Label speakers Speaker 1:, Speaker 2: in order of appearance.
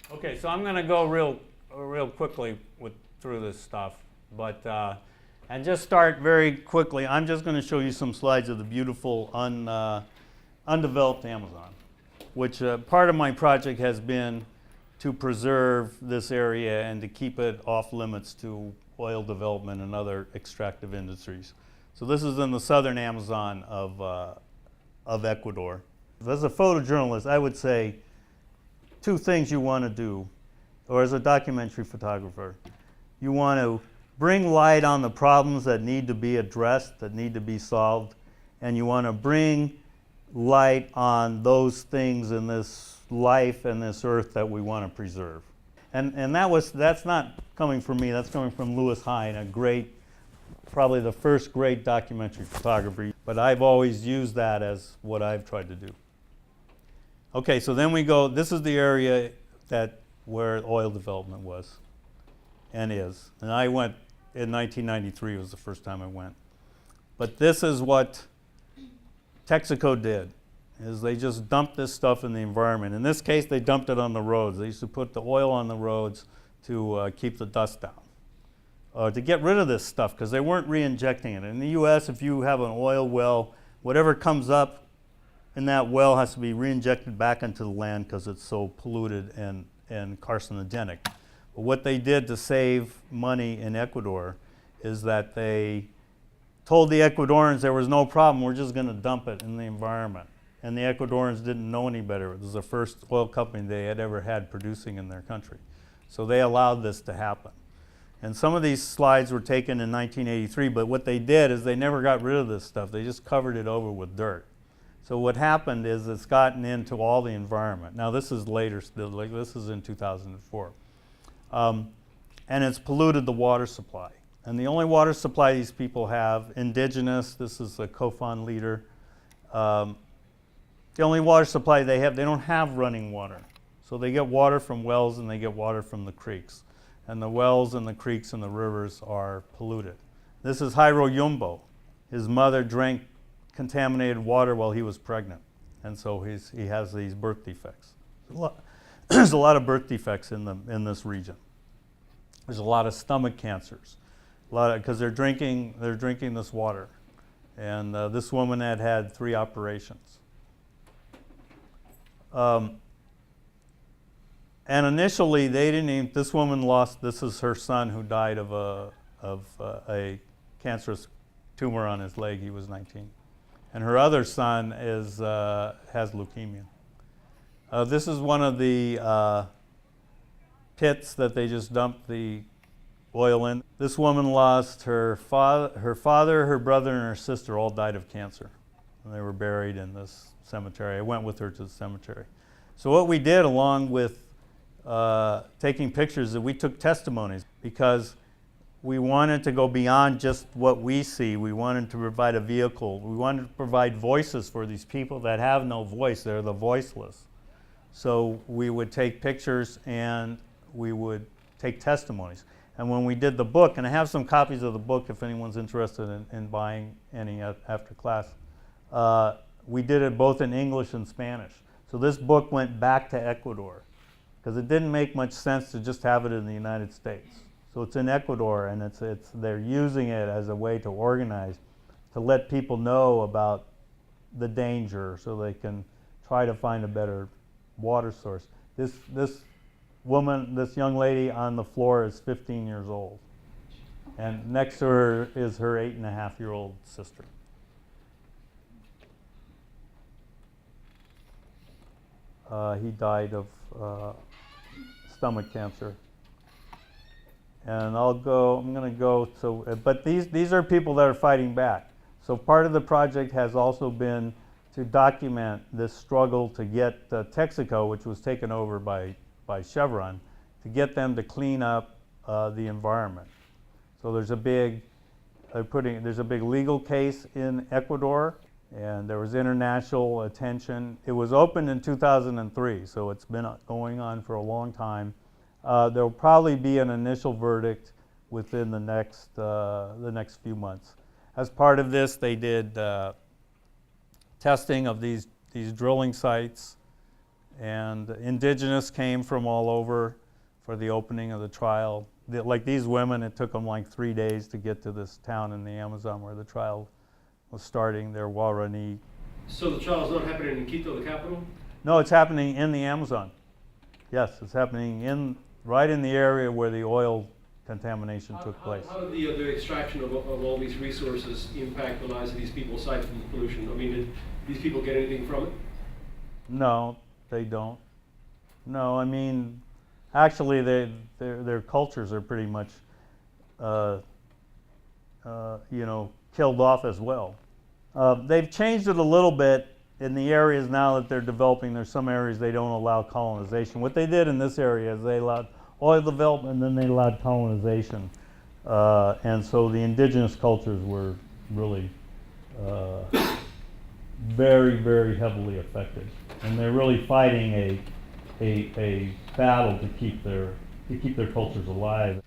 Speaker 1: Okay, so I'm going to go real quickly through this stuff, but and just start very quickly. I'm just going to show you some slides of the beautiful undeveloped Amazon, which part of my project has been to preserve this area and to keep it off limits to oil development and other extractive industries. So this is in the southern Amazon of Ecuador. As a photojournalist, I would say two things you want to do, or as a documentary photographer. You want to bring light on the problems that need to be addressed, that need to be solved, and you want to bring light on those things in this life and this earth that we want to preserve. And that's not coming from me, that's coming from Lewis Hine, a great, probably the first great documentary photographer. But I've always used that as what I've tried to do. Okay, so then we go, this is the area where oil development was and is. And I went in 1993, was the first time I went. But this is what Texaco did, is they just dumped this stuff in the environment. In this case, they dumped it on the roads. They used to put the oil on the roads to keep the dust down, to get rid of this stuff, because they weren't re-injecting it. In the US, if you have an oil well, whatever comes up in that well has to be re-injected back into the land because it's so polluted and carcinogenic. But what they did to save money in Ecuador is that they told the Ecuadorians there was no problem, we're just going to dump it in the environment. And the Ecuadorians didn't know any better. It was the first oil company they had ever had producing in their country. So they allowed this to happen. And some of these slides were taken in 1983, but what they did is they never got rid of this stuff. They just covered it over with dirt. So what happened is it's gotten into all the environment. Now this is later still, like this is in 2004. And it's polluted the water supply. And the only water supply these people have, indigenous, this is a COFON leader, the only water supply they have, they don't have running water. So they get water from wells and they get water from the creeks. And the wells and the creeks and the rivers are polluted. This is Jairo Yumbo. His mother drank contaminated water while he was pregnant. And so he has these birth defects. There's a lot of birth defects in this region. There's a lot of stomach cancers, because they're drinking this water. And this woman had 3 operations. And initially, they didn't even, this woman lost, this is her son who died of a cancerous tumor on his leg. He was 19. And her other son has leukemia. This is one of the pits that they just dumped the oil in. This woman lost her father, her brother, and her sister all died of cancer. And they were buried in this cemetery. I went with her to the cemetery. So what we did, along with taking pictures, is we took testimonies, because we wanted to go beyond just what we see. We wanted to provide a vehicle. We wanted to provide voices for these people that have no voice. They're the voiceless. So we would take pictures and we would take testimonies. And when we did the book, and I have some copies of the book if anyone's interested in buying any after class, we did it both in English and Spanish. So this book went back to Ecuador, because it didn't make much sense to just have it in the United States. So it's in Ecuador, and they're using it as a way to organize, to let people know about the danger so they can try to find a better water source. This woman, this young lady on the floor is 15 years old. And next to her is her 8.5-year-old sister. He died of stomach cancer. And I'm going to go, but these are people that are fighting back. So part of the project has also been to document this struggle to get Texaco, which was taken over by Chevron, to get them to clean up the environment. So there's a big legal case in Ecuador, and there was international attention. It was opened in 2003, so it's been going on for a long time. There will probably be an initial verdict within the next few months. As part of this, they did testing of these drilling sites, And indigenous came from all over for the opening of the trial. Like these women, it took them like 3 days to get to this town in the Amazon where the trial was starting. They're Guarani.
Speaker 2: So the trial is not happening in Quito, the capital?
Speaker 1: No, it's happening in the Amazon. Yes, it's happening right in the area where the oil contamination took place.
Speaker 2: How did the extraction of all these resources impact the lives of these people aside from the pollution? I mean, did these people get anything from it?
Speaker 1: No, they don't. No, I mean, actually, their cultures are pretty much, killed off as well. They've changed it a little bit in the areas now that they're developing. There's some areas they don't allow colonization. What they did in this area is they allowed oil development and then they allowed colonization. And so the indigenous cultures were really very, very heavily affected. And they're really fighting a battle to keep their cultures alive.